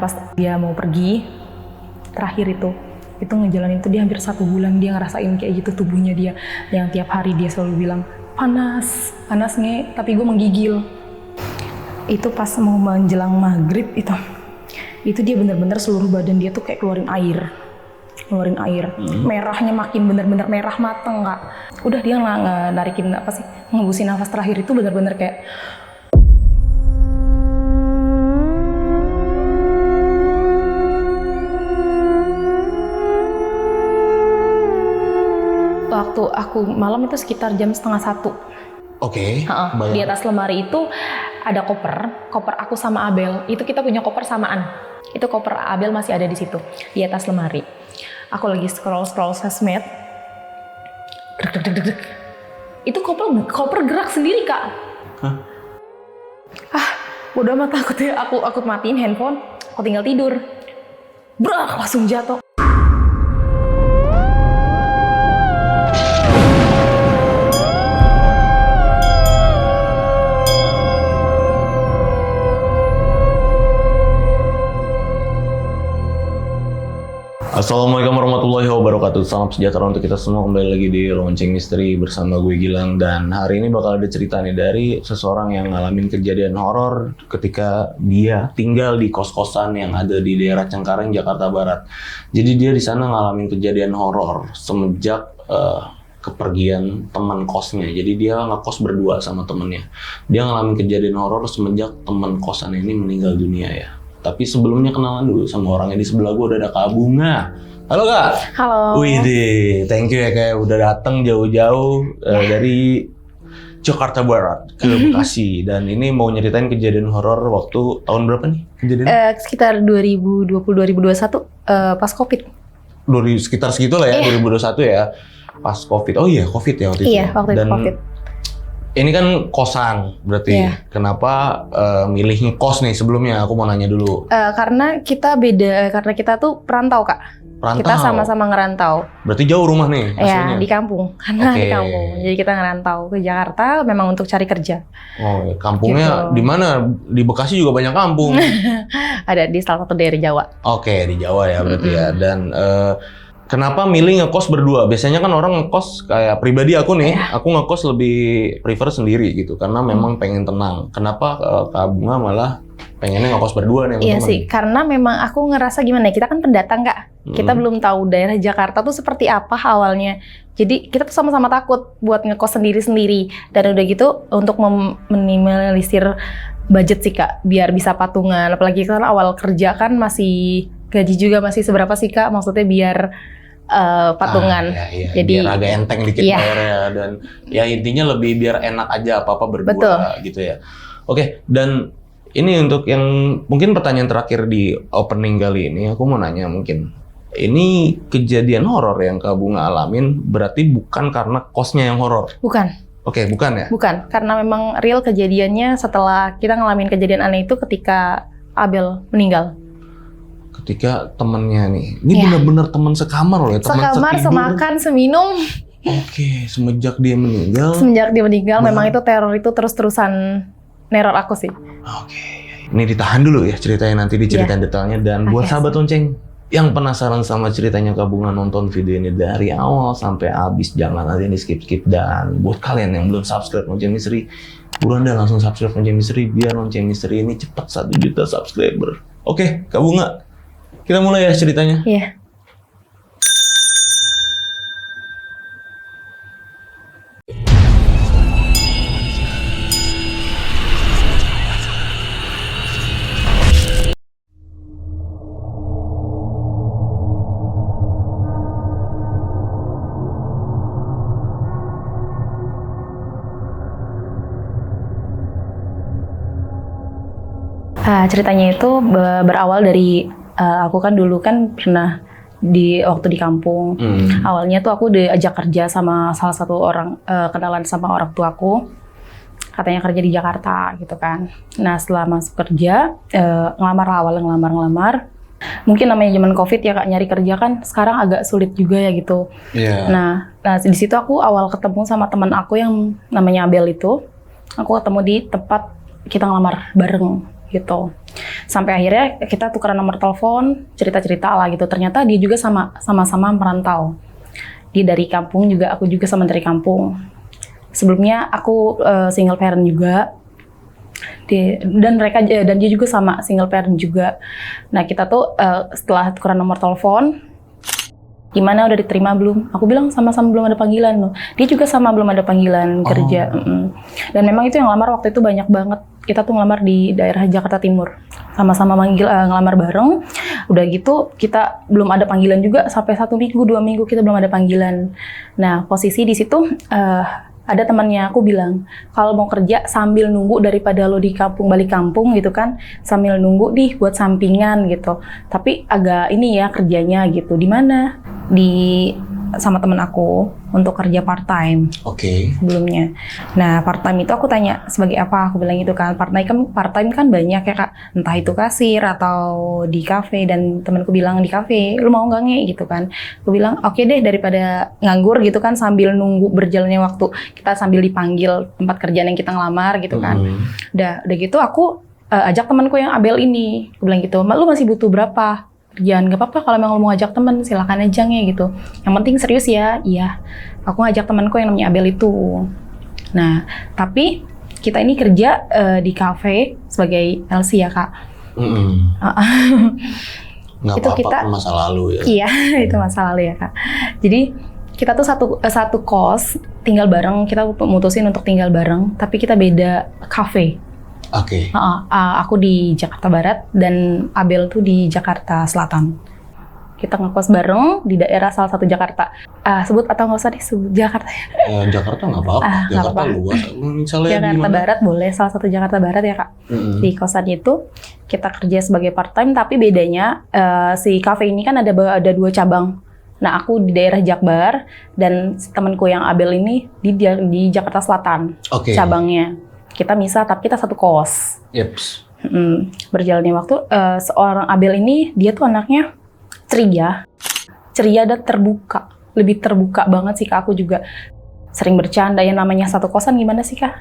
pas dia mau pergi terakhir itu ngejalanin itu dia hampir 1 bulan dia ngerasain kayak gitu tubuhnya dia, yang tiap hari dia selalu bilang panas nge, tapi gue menggigil. Itu pas mau menjelang maghrib itu dia bener-bener seluruh badan dia tuh kayak keluarin air. Merahnya makin bener-bener merah mateng Kak. Udah dia narikin ngembusin nafas terakhir itu bener-bener kayak waktu aku malam itu sekitar jam 12:30. Oke. Di atas lemari itu ada koper aku sama Abel. Itu kita punya koper samaan. Itu koper Abel masih ada di situ di atas lemari. Aku lagi scroll sosmed. Itu koper gerak sendiri Kak. Udah amat takut ya. Aku matiin handphone. Aku tinggal tidur. Brak, langsung jatuh. Assalamualaikum warahmatullahi wabarakatuh. Salam sejahtera untuk kita semua. Kembali lagi di Lonceng Misteri bersama gue Gilang. Dan hari ini bakal ada cerita nih dari seseorang yang ngalamin kejadian horor ketika dia tinggal di kos-kosan yang ada di daerah Cengkareng, Jakarta Barat. Jadi dia di sana ngalamin kejadian horor semenjak kepergian teman kosnya. Jadi dia ngekos berdua sama temennya. Dia ngalamin kejadian horor semenjak teman kosan ini meninggal dunia ya. Tapi sebelumnya kenalan dulu sama orangnya. Di sebelah gue udah ada Kak Bunga. Halo Kak. Halo. Wih, thank you ya kayak udah datang jauh-jauh dari Jakarta Barat ke Bekasi. Dan ini mau nyeritain kejadian horor waktu tahun berapa nih kejadian? Sekitar 2020-2021 pas COVID. Sekitar segitu lah ya, 2021 ya. Pas COVID. Oh iya, COVID ya waktu itu. Iya, waktu itu COVID. Ini kan kosan, berarti kenapa milih ngekos nih sebelumnya? Aku mau nanya dulu. Karena kita beda, karena kita tuh perantau Kak. Perantau? Kita sama-sama ngerantau. Berarti jauh rumah nih aslinya? Iya, di kampung. Karena di kampung. Jadi kita ngerantau ke Jakarta memang untuk cari kerja. Oh, kampungnya gitu. di mana? Di Bekasi juga banyak kampung. Ada di salah satu daerah Jawa. Oke, di Jawa ya berarti ya. Dan kenapa milih ngekos berdua? Biasanya kan orang ngekos kayak pribadi aku nih, aku ngekos lebih prefer sendiri gitu karena memang pengen tenang. Kenapa Kak Bunga malah pengennya ngekos berdua nih? Iya sih, karena memang aku ngerasa gimana ya, kita kan pendatang Kak. Kita belum tahu daerah Jakarta tuh seperti apa awalnya. Jadi kita tuh sama-sama takut buat ngekos sendiri-sendiri. Dan udah gitu untuk meminimalisir budget sih Kak, biar bisa patungan. Apalagi kan awal kerja kan masih gaji juga masih seberapa sih Kak, maksudnya biar patungan. Iya. Jadi biar agak enteng dikit bayarnya dan ya intinya lebih biar enak aja apa-apa berdua. Betul. Gitu ya. Oke, dan ini untuk yang mungkin pertanyaan terakhir di opening kali ini aku mau nanya mungkin. Ini kejadian horor yang Kak Bunga alamin berarti bukan karena kosnya yang horor. Bukan. Oke, bukan ya? Bukan, karena memang real kejadiannya setelah kita ngalamin kejadian aneh itu ketika Abel meninggal. Ketika temennya nih, ini benar-benar teman sekamar loh ya, teman sekamar, setidur. semakan, seminum. Oke, semenjak dia meninggal. Semenjak dia meninggal, memang itu teror itu terus-terusan neror aku sih. Oke, ini ditahan dulu ya ceritanya, nanti diceritain detailnya. Dan buat sahabat lonceng yang penasaran sama ceritanya Kak Bunga, nonton video ini dari awal sampai habis, jangan ada yang di skip-skip. Dan buat kalian yang belum subscribe Lonceng Misteri, buruan deh langsung subscribe Lonceng Misteri biar Lonceng Misteri ini cepat 1 juta subscriber. Oke, Kak Bunga, kita mulai ya ceritanya. Iya. Ceritanya itu berawal dari aku kan dulu kan pernah waktu di kampung. Awalnya tuh aku diajak kerja sama salah satu orang, kenalan sama orang tuaku. Katanya kerja di Jakarta gitu kan. Nah setelah masuk kerja, ngelamar. Mungkin namanya zaman COVID ya Kak, nyari kerja kan sekarang agak sulit juga ya gitu. Nah di situ aku awal ketemu sama teman aku yang namanya Abel itu. Aku ketemu di tempat kita ngelamar bareng gitu. Sampai akhirnya kita tukeran nomor telepon, cerita-cerita lah gitu. Ternyata dia juga sama-sama merantau. Dia dari kampung juga, aku juga sama dari kampung. Sebelumnya aku single parent juga. Dan dia juga sama single parent juga. Nah, kita tuh setelah tukeran nomor telepon, gimana udah diterima belum? Aku bilang sama-sama belum ada panggilan loh. Dia juga sama belum ada panggilan kerja. Dan memang itu yang ngelamar waktu itu banyak banget. Kita tuh ngelamar di daerah Jakarta Timur. Sama-sama ngelamar bareng. Udah gitu kita belum ada panggilan juga sampai 1 minggu, 2 minggu kita belum ada panggilan. Nah, posisi di situ ada temannya aku bilang, kalau mau kerja sambil nunggu daripada lo di kampung balik kampung gitu kan, sambil nunggu nih buat sampingan gitu. Tapi agak ini ya kerjanya gitu. Di mana? Sama temen aku untuk kerja part time. Sebelumnya. Nah, part time itu aku tanya sebagai apa? Aku bilang gitu kan. Part time kan banyak ya Kak. Entah itu kasir atau di kafe, dan temanku bilang di kafe. Lu mau nggak nge gitu kan? Aku bilang oke deh, daripada nganggur gitu kan sambil nunggu berjalannya waktu. Kita sambil dipanggil tempat kerjaan yang kita ngelamar gitu kan. Udah gitu aku ajak temanku yang Abel ini. Aku bilang gitu, "Lu masih butuh berapa kerjaan?" "Gak apa-apa, kalau memang lu mau ngajak temen silakan aja nge gitu. Yang penting serius ya." Iya, aku ngajak temanku yang namanya Abel itu. Nah, tapi kita ini kerja di cafe sebagai LC ya Kak. Nggak Itu apa-apa, kita masa lalu ya. Iya, itu masa lalu ya Kak. Jadi kita tuh satu kos tinggal bareng. Kita mutusin untuk tinggal bareng, tapi kita beda cafe. Aku di Jakarta Barat dan Abel tuh di Jakarta Selatan. Kita ngekos bareng di daerah salah satu Jakarta. Sebut atau nggak usah disebut Jakarta? Jakarta nggak apa-apa. Jakarta luas. Misalnya Jakarta Barat boleh, salah satu Jakarta Barat ya Kak. Di kosan itu kita kerja sebagai part time, tapi bedanya si cafe ini kan ada 2 cabang. Nah, aku di daerah Jakbar dan temanku yang Abel ini di Jakarta Selatan cabangnya. Kita misah, tapi kita satu kos. Berjalannya waktu, seorang Abel ini, dia tuh anaknya ceria dan terbuka. Lebih terbuka banget sih Kak, aku juga sering bercanda. Ya namanya satu kosan gimana sih Kak?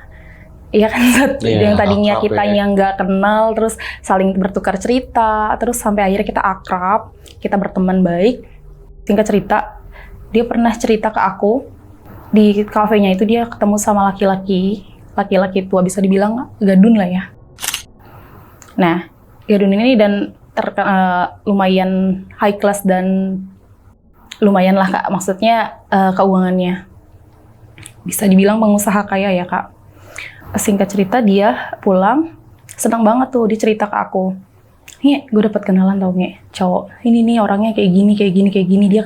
Iya kan, yang tadinya kitanya nggak kenal, terus saling bertukar cerita, terus sampai akhirnya kita akrab, kita berteman baik. Singkat cerita, dia pernah cerita ke aku, di kafenya itu dia ketemu sama laki-laki tua, bisa dibilang gadun lah ya. Nah, gadun ini dan lumayan high class dan lumayan lah Kak, maksudnya keuangannya. Bisa dibilang pengusaha kaya ya Kak. Singkat cerita dia pulang, senang banget tuh dia cerita ke aku. "Nge, gue dapat kenalan tau Nge, cowok. Ini nih orangnya kayak gini, dia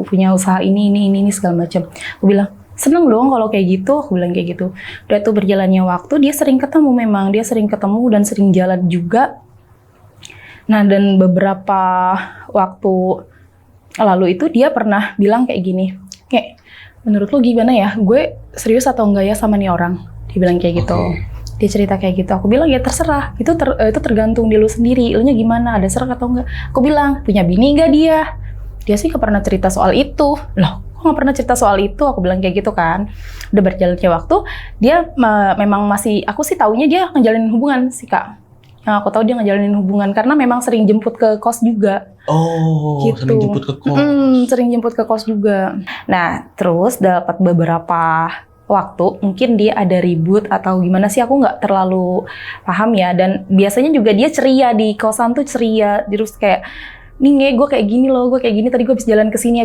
punya usaha ini segala macam." Aku bilang, "Seneng dong kalau kayak gitu," aku bilang kayak gitu. Udah tuh berjalannya waktu, dia sering ketemu dan sering jalan juga. Nah, dan beberapa waktu lalu itu dia pernah bilang kayak gini, "Nge, menurut lu gimana ya? Gue serius atau enggak ya sama nih orang?" Dia bilang kayak gitu. Dia cerita kayak gitu. Aku bilang ya terserah. Itu tergantung di lu sendiri. Lu nya gimana? Ada serak atau enggak? Aku bilang, "Punya bini enggak dia?" Dia sih gak pernah cerita soal itu. Loh, kok gak pernah cerita soal itu? Aku bilang kayak gitu kan. Udah berjalannya waktu, dia memang masih, aku sih taunya dia ngejalanin hubungan sih Kak. Yang aku tahu dia ngejalanin hubungan karena memang sering jemput ke kos juga. Gitu. Sering jemput ke kos. Sering jemput ke kos juga. Nah, terus dapat beberapa waktu, mungkin dia ada ribut atau gimana sih, aku nggak terlalu paham ya. Dan biasanya juga dia ceria di kosan tuh ceria, terus kayak, "Nih Nge, gue kayak gini loh, gue kayak gini, tadi gue habis jalan ke sini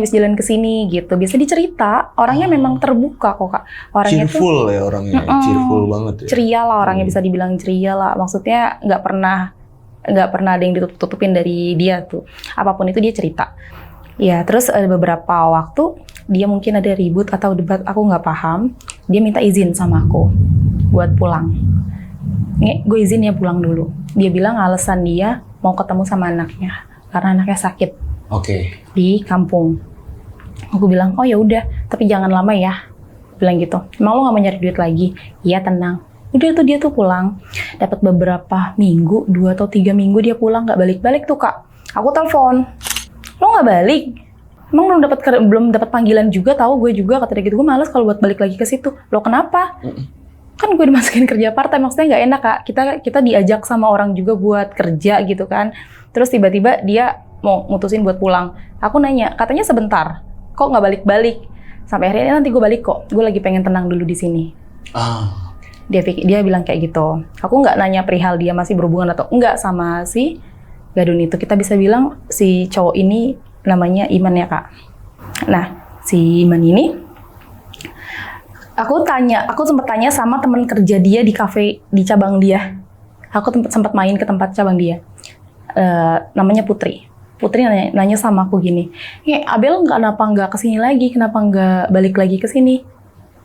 gitu." Biasa dicerita, orangnya memang terbuka kok Kak. Orangnya cheerful ya orangnya, cheerful banget ya. Ceria lah orangnya, bisa dibilang ceria lah. Maksudnya nggak pernah ada yang ditutup-tutupin dari dia tuh. Apapun itu dia cerita. Ya, terus ada beberapa waktu dia mungkin ada ribut atau debat, aku nggak paham. Dia minta izin sama aku buat pulang. "Nge, gue izin ya pulang dulu." Dia bilang alasan dia mau ketemu sama anaknya karena anaknya sakit di kampung. Aku bilang, "Oh ya udah, tapi jangan lama ya." Bilang gitu. "Emang lo nggak mau nyari duit lagi?" "Iya, tenang." Udah tuh dia tuh pulang. Dapat beberapa minggu, 2 atau 3 minggu dia pulang, nggak balik-balik tuh Kak. Aku telepon, "Lo nggak balik? Emang belum dapat panggilan juga?" "Tahu gue juga," kata dia gitu. "Gue malas kalau buat balik lagi ke situ." "Lo kenapa?" kan gue dimasukin kerja part time, maksudnya nggak enak Kak. Kita diajak sama orang juga buat kerja gitu kan. Terus tiba-tiba dia mau mutusin buat pulang. Aku nanya, katanya sebentar, kok nggak balik-balik? Sampai akhirnya nanti gue balik kok, gue lagi pengen tenang dulu di sini. Dia bilang kayak gitu. Aku nggak nanya perihal dia masih berhubungan atau enggak sama si Gadun itu. Kita bisa bilang si cowok ini namanya Iman ya Kak. Nah, si Iman ini, aku sempat tanya sama teman kerja dia di kafe di cabang dia. Aku sempat main ke tempat cabang dia. Namanya Putri. Putri nanya sama aku gini, Abel kenapa nggak kesini lagi? Kenapa nggak balik lagi ke sini?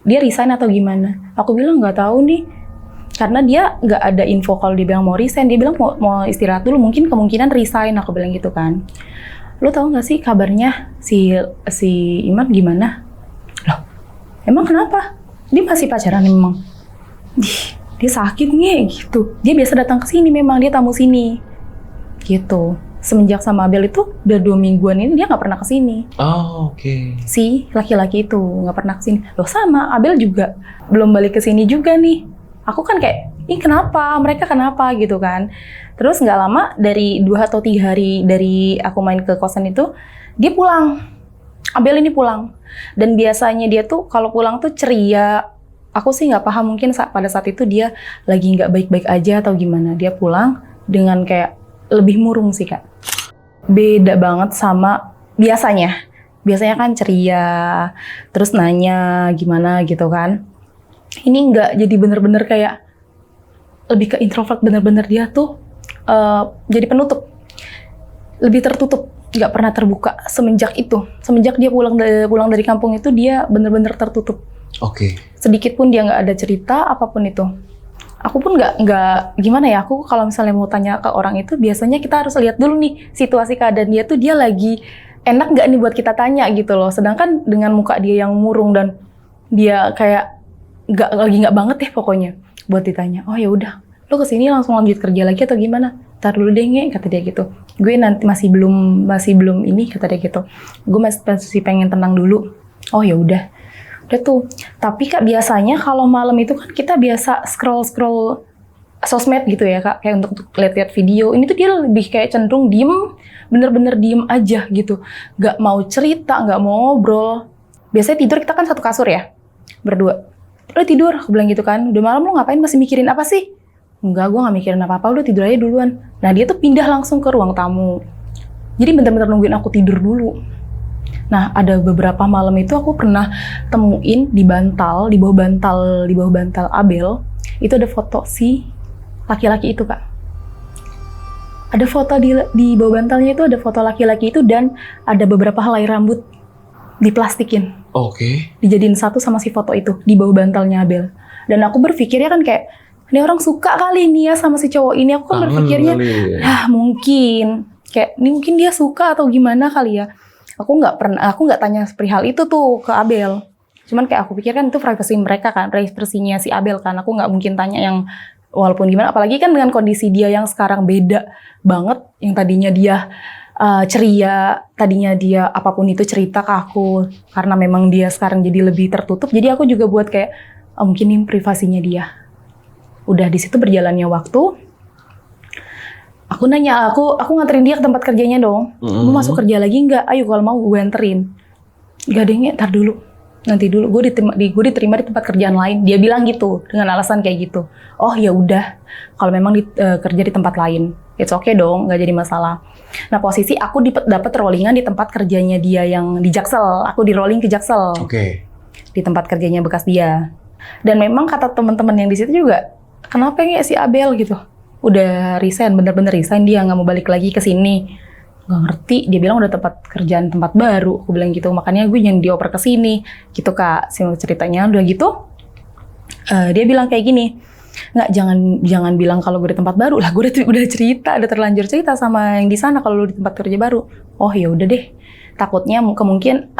Dia resign atau gimana? Aku bilang nggak tahu nih, karena dia nggak ada info kalau dia bilang mau resign. Dia bilang mau istirahat dulu, mungkin kemungkinan resign. Aku bilang gitu kan. Lo tahu nggak sih kabarnya si Iman gimana? Loh, emang kenapa? Dia masih pacaran memang? Dia sakit nih gitu. Dia biasa datang ke sini memang, dia tamu sini. Gitu. Semenjak sama Abel itu udah 2 mingguan ini dia nggak pernah kesini. Oh, oke. Si laki-laki itu nggak pernah kesini. Loh sama Abel juga belum balik ke sini juga nih. Aku kan kayak, ini kenapa? Mereka kenapa gitu kan? Terus nggak lama dari 2 atau 3 hari dari aku main ke kosan itu, dia pulang. Abel ini pulang. Dan biasanya dia tuh kalau pulang tuh ceria. Aku sih nggak paham, mungkin pada saat itu dia lagi nggak baik-baik aja atau gimana. Dia pulang dengan kayak lebih murung sih Kak. Beda banget sama biasanya. Biasanya kan ceria, terus nanya gimana gitu kan. Ini nggak, jadi bener-bener kayak lebih ke introvert, bener-bener dia tuh jadi penutup. Lebih tertutup, nggak pernah terbuka semenjak itu. Semenjak dia pulang dari kampung itu dia bener-bener tertutup. Oke. Sedikit pun dia nggak ada cerita apapun itu. Aku pun nggak gimana ya, aku kalau misalnya mau tanya ke orang itu biasanya kita harus lihat dulu nih situasi keadaan dia tuh, dia lagi enak nggak nih buat kita tanya gitu loh. Sedangkan dengan muka dia yang murung dan dia kayak nggak banget ya pokoknya buat ditanya. Oh ya udah, lo kesini langsung lanjut kerja lagi atau gimana? Tar dulu deh nge, kata dia gitu. Gue nanti masih belum ini, kata dia gitu. Gue masih pengen tenang dulu. Oh ya udah tuh. Tapi Kak, biasanya kalau malam itu kan kita biasa scroll sosmed gitu ya Kak, kayak untuk lihat-lihat video. Ini tuh dia lebih kayak cenderung diem, bener-bener diem aja gitu. Gak mau cerita, gak mau ngobrol. Biasanya tidur kita kan satu kasur ya, berdua. Lo tidur, aku bilang gitu kan. Udah malam lo ngapain, masih mikirin apa sih? Enggak, gue gak mikirin apa-apa, udah tidur aja duluan. Nah dia tuh pindah langsung ke ruang tamu. Jadi bener-bener nungguin aku tidur dulu. Nah, ada beberapa malam itu aku pernah temuin di bawah bantal Abel, itu ada foto si laki-laki itu Kak. Ada foto di bawah bantalnya itu, ada foto laki-laki itu dan ada beberapa helai rambut diplastikin. Oke. Dijadiin satu sama si foto itu di bawah bantalnya Abel. Dan aku berpikirnya kan kayak, ini orang suka kali nih ya sama si cowok ini. Aku kan berpikirnya, mungkin kayak ini mungkin dia suka atau gimana kali ya. Aku nggak tanya perihal itu tuh ke Abel. Cuman kayak aku pikir kan itu privasi mereka kan, privasinya si Abel kan. Aku nggak mungkin tanya yang walaupun gimana. Apalagi kan dengan kondisi dia yang sekarang beda banget. Yang tadinya dia ceria, tadinya dia apapun itu cerita ke aku. Karena memang dia sekarang jadi lebih tertutup. Jadi aku juga buat kayak mungkin ini privasinya dia. Udah di situ berjalannya waktu. Aku nanya, aku nganterin dia ke tempat kerjanya dong. Mau masuk kerja lagi nggak? Ayo kalau mau gue anterin. Gak deh, ntar dulu. Nanti dulu, gue diterima di tempat kerjaan lain. Dia bilang gitu, dengan alasan kayak gitu. Oh ya udah, kalau memang kerja di tempat lain. It's okay dong, nggak jadi masalah. Nah posisi aku dapat rollingan di tempat kerjanya dia yang di Jaksel. Aku di rolling ke Jaksel. Oke. Di tempat kerjanya bekas dia. Dan memang kata teman-teman yang di situ juga, kenapa nggak si Abel gitu? Udah resign, bener-bener resign, dia nggak mau balik lagi ke sini. Nggak ngerti, dia bilang udah tempat baru. Aku bilang gitu, makanya gue yang dioper ke sini. Gitu Kak, ceritanya udah gitu. Dia bilang kayak gini, nggak, jangan bilang kalau gue di tempat baru lah. Gue udah cerita, udah terlanjur cerita sama yang di sana kalau lu di tempat kerja baru. Oh ya udah deh. Takutnya kemungkinan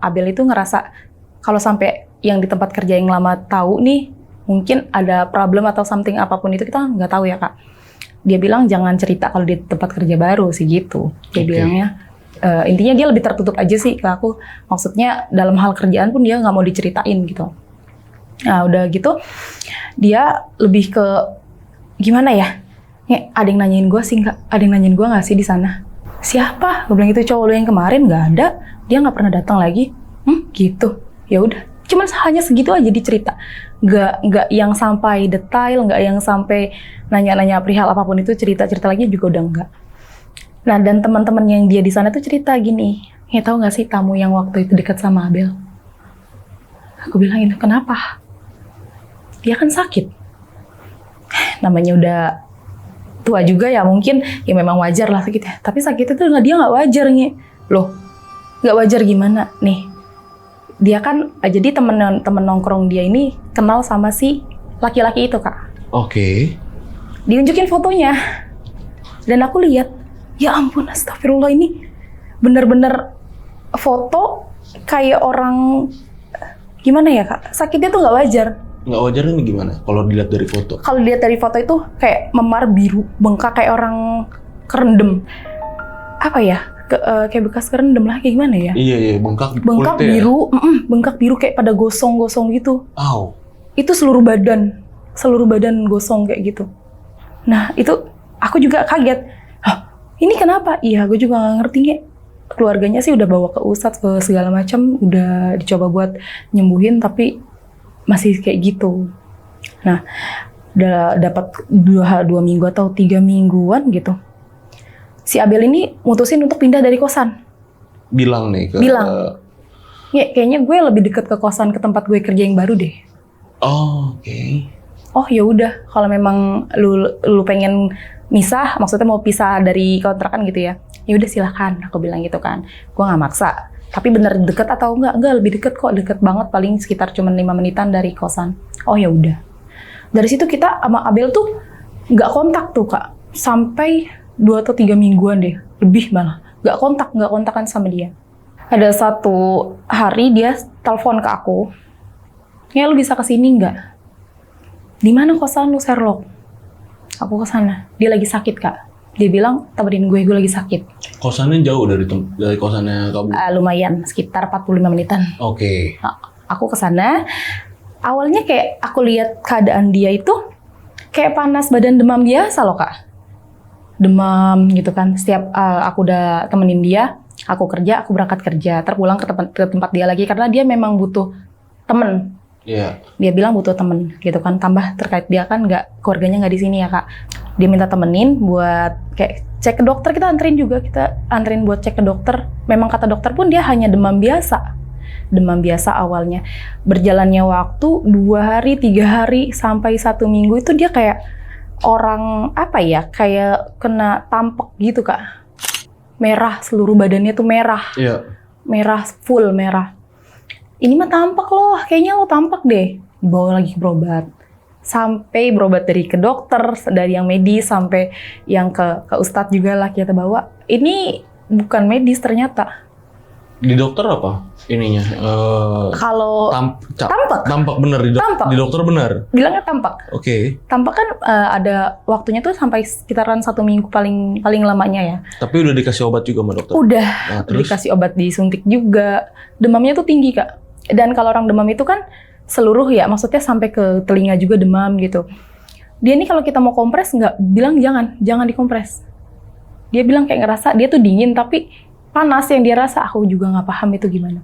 Abel itu ngerasa kalau sampai yang di tempat kerja yang lama tahu nih, mungkin ada problem atau something apapun itu, kita nggak tahu ya Kak. Dia bilang jangan cerita kalau di tempat kerja baru sih gitu. Dia bilangnya intinya dia lebih tertutup aja sih ke aku. Maksudnya dalam hal kerjaan pun dia nggak mau diceritain gitu. Nah udah gitu dia lebih ke gimana ya? Ada yang nanyain gue sih nggak? Ada yang nanyain gue nggak sih di sana? Siapa? Gue bilang gitu, cowok lu yang kemarin nggak ada, dia nggak pernah datang lagi. Gitu. Ya udah. Cuman hanya segitu aja dicerita. Nggak yang sampai detail, nggak yang sampai nanya-nanya perihal apapun itu, cerita-cerita lagi juga udah nggak. Nah dan teman-teman yang dia di sana tuh cerita gini, tahu nggak sih tamu yang waktu itu dekat sama Abel? Aku bilang itu kenapa? Dia kan sakit. Namanya udah tua juga ya mungkin ya memang wajar lah sakit ya. Tapi sakit itu dia nggak wajar nih. Loh, nggak wajar gimana nih? Dia kan jadi temen nongkrong dia ini kenal sama si laki-laki itu Kak. Oke. Diunjukin fotonya dan aku lihat, ya ampun astagfirullah ini bener-bener foto kayak orang gimana ya Kak? Sakitnya tuh nggak wajar. Nggak wajar ini gimana kalau dilihat dari foto? Kalau dilihat dari foto itu kayak memar biru, bengkak kayak orang kerendam. Apa ya? Kayak bekas kerendam lah, kayak gimana ya? Iya, bengkak biru, bengkak biru kayak pada gosong-gosong gitu. Au. Itu seluruh badan gosong kayak gitu. Nah itu aku juga kaget. Hah, ini kenapa? Iya, gue juga nggak ngerti nih. Keluarganya sih udah bawa ke ustadz ke segala macam, udah dicoba buat nyembuhin tapi masih kayak gitu. Nah, udah dapat 2 minggu atau 3 mingguan gitu. Si Abel ini mutusin untuk pindah dari kosan. Bilang nih ke... Ya, kayaknya gue lebih deket ke kosan ke tempat gue kerja yang baru deh. Oh, oke. Oh ya udah, kalau memang lu pengen misah, maksudnya mau pisah dari kontrakan gitu ya. Ya udah silakan, aku bilang gitu kan. Gue nggak maksa. Tapi bener deket atau enggak? Enggak, lebih deket kok, deket banget, paling sekitar cuma 5 menitan dari kosan. Oh ya udah. Dari situ kita sama Abel tuh nggak kontak tuh Kak, sampai 2 atau 3 mingguan deh, lebih malah. Nggak kontakan sama dia. Ada satu hari dia telepon ke aku, ya lu bisa kesini nggak? Di mana kosan lu Sherlock? Aku kesana. Dia lagi sakit Kak. Dia bilang temenin gue lagi sakit. Kosannya jauh dari kosannya kamu? Lumayan, sekitar 45 menitan. Oke. Nah, aku kesana. Awalnya kayak aku lihat keadaan dia itu kayak panas badan demam biasa loh Kak. Demam gitu kan. Setiap aku udah temenin dia, aku kerja, aku berangkat kerja, terpulang ke tempat dia lagi karena dia memang butuh temen. Iya. Dia bilang butuh temen gitu kan. Tambah terkait dia kan keluarganya nggak di sini ya Kak. Dia minta temenin buat kayak cek ke dokter, kita anterin buat cek ke dokter. Memang kata dokter pun dia hanya demam biasa awalnya. Berjalannya waktu 2 hari, 3 hari sampai 1 minggu itu dia kayak orang apa ya, kayak kena tampek gitu Kak. Merah, seluruh badannya tuh merah. Iya. Merah, full merah. Ini mah tampek loh, kayaknya lo tampek deh. Dibawa lagi berobat. Sampai berobat dari ke dokter, dari yang medis sampai yang ke ustadz juga lah kita bawa. Ini bukan medis ternyata. Di dokter apa ininya? Kalau tampak bener di dokter bener. Bilangnya tampak. Oke. Tampak kan ada waktunya tuh sampai sekitaran 1 minggu paling lamanya ya. Tapi udah dikasih obat juga sama dokter? Udah. Nah, terus? Dikasih obat, disuntik juga. Demamnya tuh tinggi Kak. Dan kalau orang demam itu kan seluruh ya, maksudnya sampai ke telinga juga demam gitu. Dia nih kalau kita mau kompres bilang jangan dikompres. Dia bilang kayak ngerasa dia tuh dingin tapi panas yang dia rasa. Aku juga nggak paham itu gimana.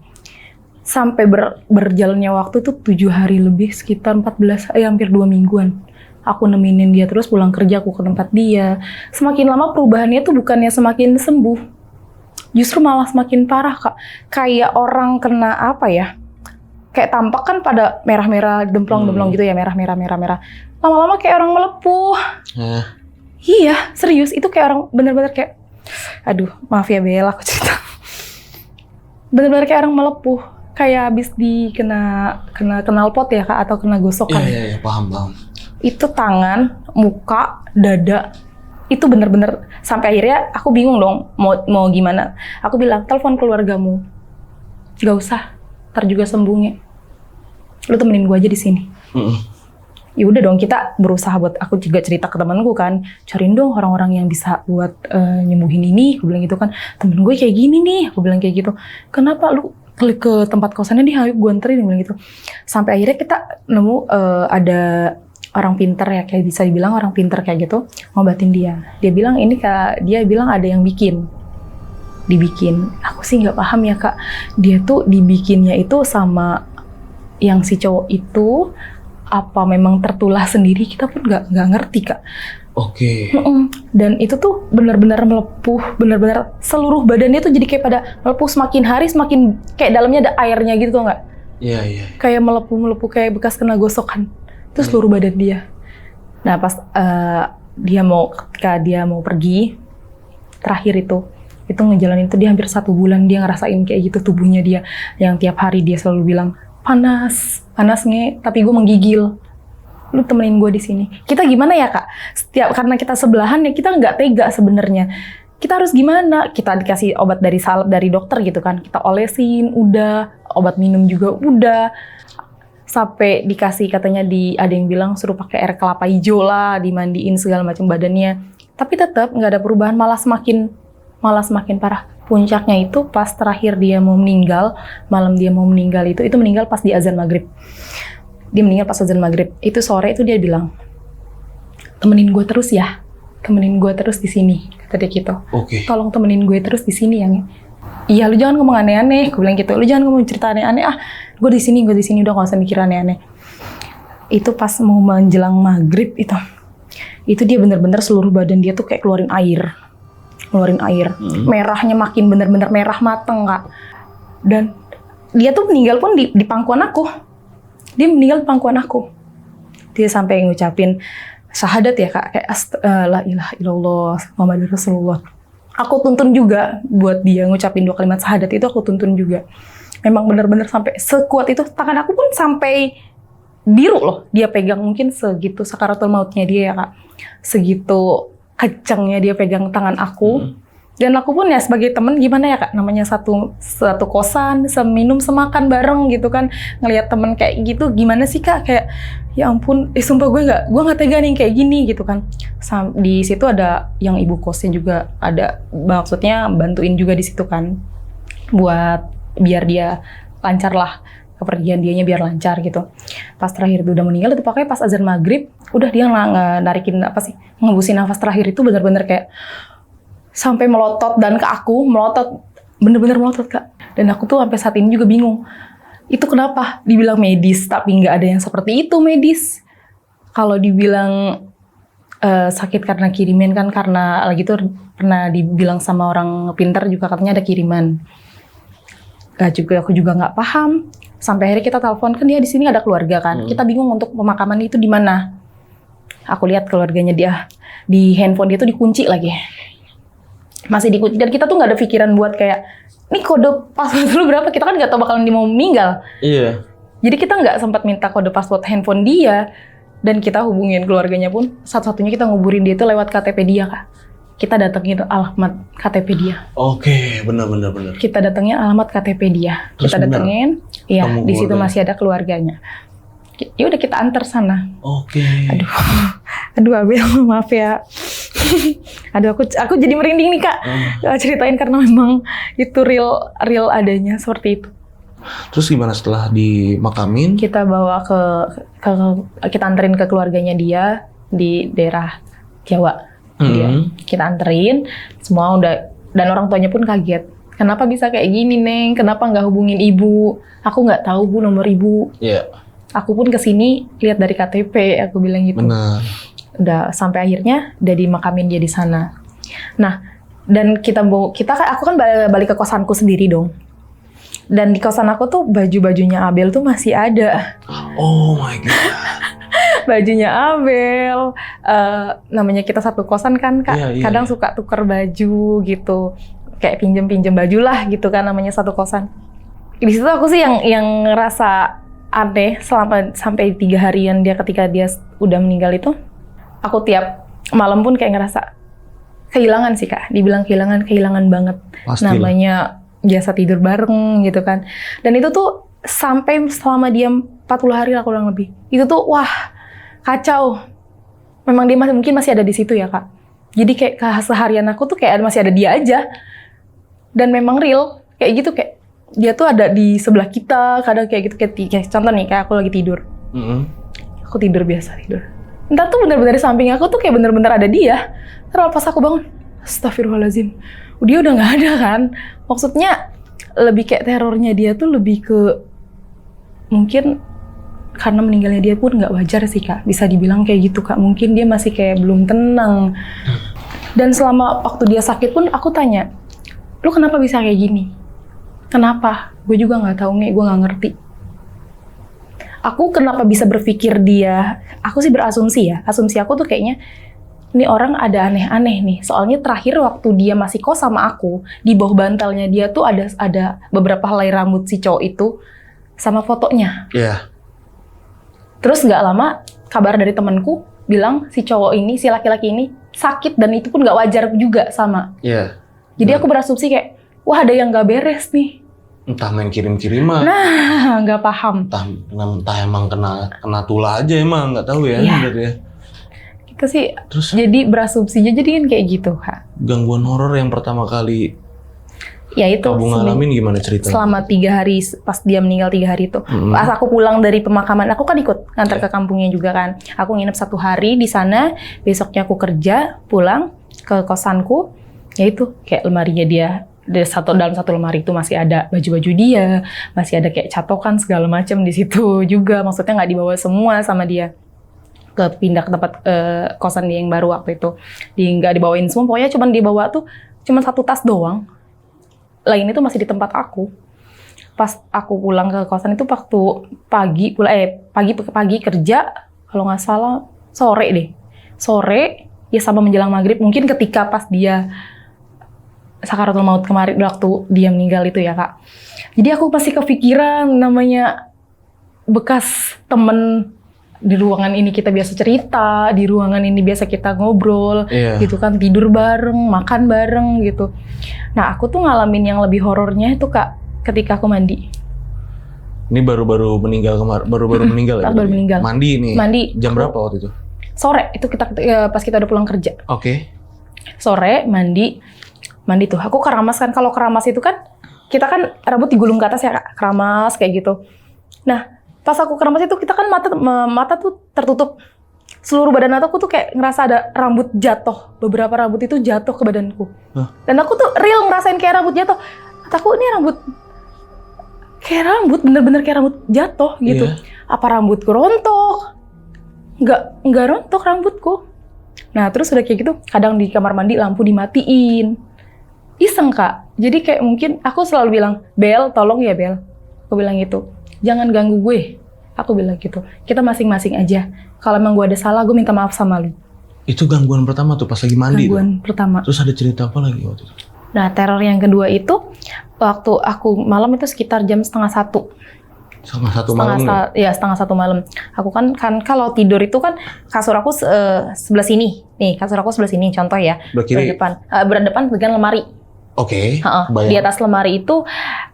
Sampai berjalannya waktu tuh 7 hari lebih, sekitar hampir 2 mingguan. Aku nemenin dia terus pulang kerja, aku ke tempat dia. Semakin lama perubahannya tuh bukannya semakin sembuh, justru malah semakin parah Kak. Kayak orang kena apa ya? Kayak tampak kan pada merah-merah, demplong-demplong gitu ya, merah. Lama-lama kayak orang melepuh. Iya, serius. Itu kayak orang bener-bener kayak, aduh, maaf ya Bella, aku cerita. Bener-bener kayak orang melepuh. Kayak habis kena knalpot ya Kak, atau kena gosokan. Iya, paham. Itu tangan, muka, dada. Itu bener-bener, sampai akhirnya aku bingung dong, mau gimana. Aku bilang, telepon keluargamu. Gak usah, ntar juga sembuhnya. Lu temenin gue aja di sini. Ya udah dong, kita berusaha buat, aku juga cerita ke temanku kan, cariin dong orang-orang yang bisa buat nyembuhin ini. Aku bilang gitu kan, temen gue kayak gini nih, aku bilang kayak gitu. Kenapa lu ke tempat kosannya, dia gue anterin, dia bilang gitu. Sampai akhirnya kita nemu ada orang pinter ya, kayak bisa dibilang orang pinter kayak gitu, ngobatin dia. Dia bilang dia bilang ada yang dibikin. Aku sih nggak paham ya Kak. Dia tuh dibikinnya itu sama yang si cowok itu, apa memang tertulah sendiri, kita pun nggak ngerti Kak. Oke. Dan itu tuh benar-benar melepuh, benar-benar seluruh badannya tuh jadi kayak pada melepuh, semakin hari semakin kayak dalamnya ada airnya gitu nggak? Iya. Kayak melepuh kayak bekas kena gosokan. Itu seluruh badan dia. Nah pas ketika dia mau pergi terakhir itu ngejalanin itu, dia hampir 1 bulan dia ngerasain kayak gitu tubuhnya dia, yang tiap hari dia selalu bilang panas nge, tapi gue menggigil. Lu temenin gue di sini. Kita gimana ya Kak? Karena kita sebelahan ya, kita nggak tega sebenarnya. Kita harus gimana? Kita dikasih obat dari dokter gitu kan. Kita olesin, udah. Obat minum juga udah. Sampai dikasih katanya ada yang bilang suruh pakai air kelapa hijau lah, dimandiin segala macam badannya. Tapi tetap nggak ada perubahan, malah semakin parah. Puncaknya itu pas terakhir dia mau meninggal, malam dia mau meninggal itu meninggal pas di azan maghrib. Dia meninggal pas azan maghrib. Itu sore itu dia bilang, temenin gue terus ya, temenin gue terus di sini, kata dia gitu. Oke. Tolong temenin gue terus di sini yang. Iya, lu jangan ngomong aneh-aneh, gue bilang gitu. Lu jangan ngomong cerita aneh-aneh. Gue di sini udah nggak usah mikir aneh-aneh. Itu pas mau menjelang maghrib itu dia bener-bener seluruh badan dia tuh kayak keluarin air. Merahnya makin bener-bener merah mateng Kak. Dan dia tuh meninggal pun di pangkuan aku. Dia meninggal di pangkuan aku. Dia sampai ngucapin syahadat ya Kak, kayak la ilaha illallah Muhammadur Rasulullah. Aku tuntun juga buat dia ngucapin 2 kalimat syahadat itu, aku tuntun juga. Memang bener-bener sampai sekuat itu, tangan aku pun sampai biru loh. Dia pegang, mungkin segitu sakaratul mautnya dia ya Kak. Segitu kencangnya dia pegang tangan aku. Dan aku pun ya sebagai temen, gimana ya Kak, namanya satu kosan, seminum semakan bareng gitu kan, ngelihat temen kayak gitu, gimana sih Kak, kayak ya ampun, sumpah gue nggak tega nih kayak gini gitu kan. Di situ ada yang ibu kosnya juga ada, maksudnya bantuin juga di situ kan, buat biar dia lancar lah kepergian dianya, biar lancar gitu. Pas terakhir itu udah meninggal, itu pakai pas azan maghrib, udah dia narikin ngebusin nafas terakhir itu bener-bener kayak sampai melotot, dan ke aku bener-bener melotot Kak. Dan aku tuh sampai saat ini juga bingung, itu kenapa dibilang medis tapi nggak ada yang seperti itu medis. Kalau dibilang sakit karena kiriman kan, karena lagi tuh pernah dibilang sama orang pintar juga katanya ada kiriman. Aku juga nggak paham. Sampai akhirnya kita telepon, kan dia di sini ada keluarga kan. Kita bingung untuk pemakaman itu di mana. Aku lihat keluarganya dia di handphone dia tuh dikunci lagi. Masih dikunci, dan kita tuh nggak ada pikiran buat kayak ini kode password dulu berapa, kita kan nggak tahu bakalan dia mau meninggal. Iya. Jadi kita nggak sempat minta kode password handphone dia, dan kita hubungin keluarganya pun satu-satunya kita nguburin dia itu lewat KTP dia Kak. Kita datengin alamat KTP dia. Oke, benar. Kita datengin alamat KTP dia. Terus kita datengin, iya di situ masih ada keluarganya. Ya udah kita antar sana. Oke. Aduh Abel, maaf ya. Aduh aku jadi merinding nih Kak. Ceritain karena memang itu real adanya seperti itu. Terus gimana setelah dimakamin? Kita bawa kita anterin ke keluarganya dia di daerah Jawa. Kita anterin, semua udah, dan orang tuanya pun kaget. Kenapa bisa kayak gini Neng? Kenapa nggak hubungin ibu? Aku nggak tahu Bu nomor ibu. Iya. Aku pun kesini lihat dari KTP, aku bilang gitu. Benar. Udah sampai akhirnya udah dimakamin dia di sana. Nah, dan aku kan balik ke kosanku sendiri dong. Dan di kosan aku tuh baju-bajunya Abel tuh masih ada. Oh my God. Bajunya Abel, namanya kita satu kosan kan Kak, kadang suka tuker baju gitu, kayak pinjem baju lah gitu kan, namanya satu kosan. Di situ aku sih yang ngerasa aneh sampai 3 harian ketika dia udah meninggal itu, aku tiap malam pun kayak ngerasa kehilangan sih Kak, dibilang kehilangan banget. Pastilah. Namanya biasa tidur bareng gitu kan, dan itu tuh sampai selama dia 40 hari lah kurang lebih, itu tuh wah kacau. Memang dia mungkin masih ada di situ ya Kak. Jadi kayak keseharian aku tuh kayak masih ada dia aja. Dan memang real kayak gitu, kayak dia tuh ada di sebelah kita, kadang kayak gitu, kayak contoh nih, kayak aku lagi tidur. Aku tidur biasa, tidur. Entah tuh bener-bener di samping aku tuh kayak bener-bener ada dia. Terus pas aku bangun, astagfirullahaladzim, dia udah nggak ada kan. Maksudnya lebih kayak terornya dia tuh lebih ke, mungkin karena meninggalnya dia pun nggak wajar sih Kak. Bisa dibilang kayak gitu Kak, mungkin dia masih kayak belum tenang. Dan selama waktu dia sakit pun aku tanya, lu kenapa bisa kayak gini? Kenapa? Gue juga nggak tahu gue nggak ngerti. Aku kenapa bisa berpikir dia, aku sih berasumsi ya, asumsi aku tuh kayaknya, ini orang ada aneh-aneh nih. Soalnya terakhir waktu dia masih kos sama aku, di bawah bantalnya dia tuh ada beberapa helai rambut si cowok itu, sama fotonya. Iya. Terus nggak lama, kabar dari temanku bilang si cowok ini, si laki-laki ini sakit dan itu pun nggak wajar juga sama. Iya. Jadi aku berasumsi kayak, wah ada yang nggak beres nih. Entah main kirim-kiriman. Nah, nggak paham. Entah emang kena tulah aja emang, nggak tahu ya. Iya. Ya. Kita sih Terus jadi berasumsinya jadi kan kayak gitu Kak. gangguan horor yang pertama kali Ya itu kamu ngalamin gimana ceritanya? selama 3 hari pas dia meninggal 3 hari itu. Pas aku pulang dari pemakaman, aku kan ikut ngantar ke kampungnya juga kan. Aku nginep 1 hari di sana, besoknya aku kerja, pulang ke kosanku. Ya itu kayak lemarinya dia, dalam satu lemari itu masih ada baju-baju dia, masih ada kayak catokan segala macam di situ juga. Maksudnya nggak dibawa semua sama dia. Pindah ke tempat kosan dia yang baru waktu itu. Nggak dibawain semua, pokoknya cuma dibawa tuh cuma 1 tas doang. Lain itu masih di tempat aku. Pas aku pulang ke kosan itu waktu pagi kerja, kalau nggak salah sore deh. Sore ya sama menjelang maghrib, mungkin ketika pas dia sakaratul maut kemarin waktu dia meninggal itu ya Kak. Jadi aku pasti kepikiran namanya bekas temen. Di ruangan ini kita biasa cerita, di ruangan ini biasa kita ngobrol, gitu kan, tidur bareng, makan bareng gitu. Nah, aku tuh ngalamin yang lebih horornya itu Kak, ketika aku mandi. Ini baru meninggal kemarin, baru meninggal ya? Baru meninggal. Mandi nih. Mandi. Jam berapa waktu itu? Sore, itu pas kita udah pulang kerja. Oke. Sore mandi tuh. Aku keramas kan, kalau keramas itu kan kita kan rambut digulung ke atas ya Kak, keramas kayak gitu. Nah, pas aku keramas itu kita kan mata tuh tertutup. Seluruh badan aku tuh kayak ngerasa ada rambut jatuh. Beberapa rambut itu jatuh ke badanku. Dan aku tuh real ngerasain kayak rambut jatuh. Kataku ini bener-bener kayak rambut jatuh gitu. Apa rambutku rontok? Nggak rontok rambutku. Nah terus udah kayak gitu, kadang di kamar mandi lampu dimatiin. Iseng Kak. Jadi kayak mungkin aku selalu bilang, Bel, tolong ya Bel. Aku bilang gitu. Jangan ganggu gue, aku bilang gitu. Kita masing-masing aja. Kalau emang gue ada salah, gue minta maaf sama lu. Itu gangguan pertama tuh pas lagi mandi. Gangguan pertama. Terus ada cerita apa lagi waktu itu? Nah, teror yang kedua itu waktu aku malam itu sekitar jam 12:30. Setengah satu malam nih? Ya, 12:30 malam. Aku kan kalau tidur itu kan kasur aku sebelah sini. Nih, kasur aku sebelah sini, contoh ya. Berhadapan dengan lemari. Oke, di atas lemari itu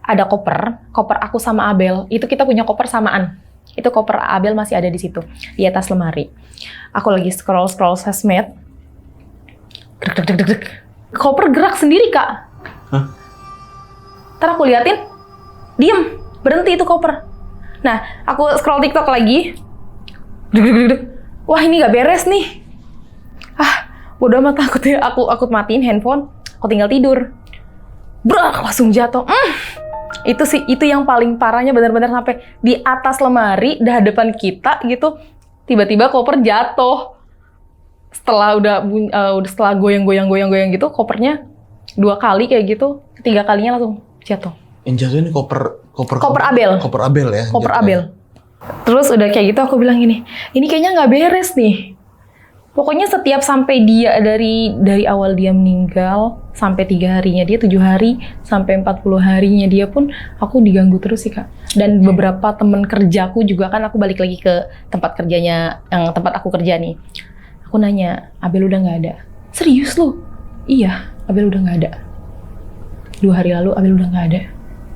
ada koper aku sama Abel. Itu kita punya koper samaan. Itu koper Abel masih ada di situ, di atas lemari. Aku lagi scroll sosmed. Koper gerak sendiri, Kak. Hah? Ntar aku liatin, diem, berhenti itu koper. Nah, aku scroll TikTok lagi. Wah, ini nggak beres nih. Bodo amat, aku matiin handphone, aku tinggal tidur. Brak, langsung jatuh. Itu yang paling parahnya, benar-benar sampai di atas lemari di hadapan kita gitu, tiba-tiba koper jatuh. Setelah setelah goyang gitu, kopernya 2 kali kayak gitu, 3 kalinya langsung jatuh. Yang jatuh ini koper Abel. Koper Abel ya. Koper Abel. Terus udah kayak gitu aku bilang gini, ini kayaknya nggak beres nih. Pokoknya setiap sampai dia dari awal dia meninggal sampai 3 harinya dia, 7 hari sampai 40 harinya dia pun aku diganggu terus sih Kak. Dan beberapa temen kerjaku juga kan, aku balik lagi ke tempat kerjanya yang tempat aku kerja nih. Aku nanya, Abel udah nggak ada? Serius lu? Iya, Abel udah nggak ada. 2 hari lalu Abel udah nggak ada.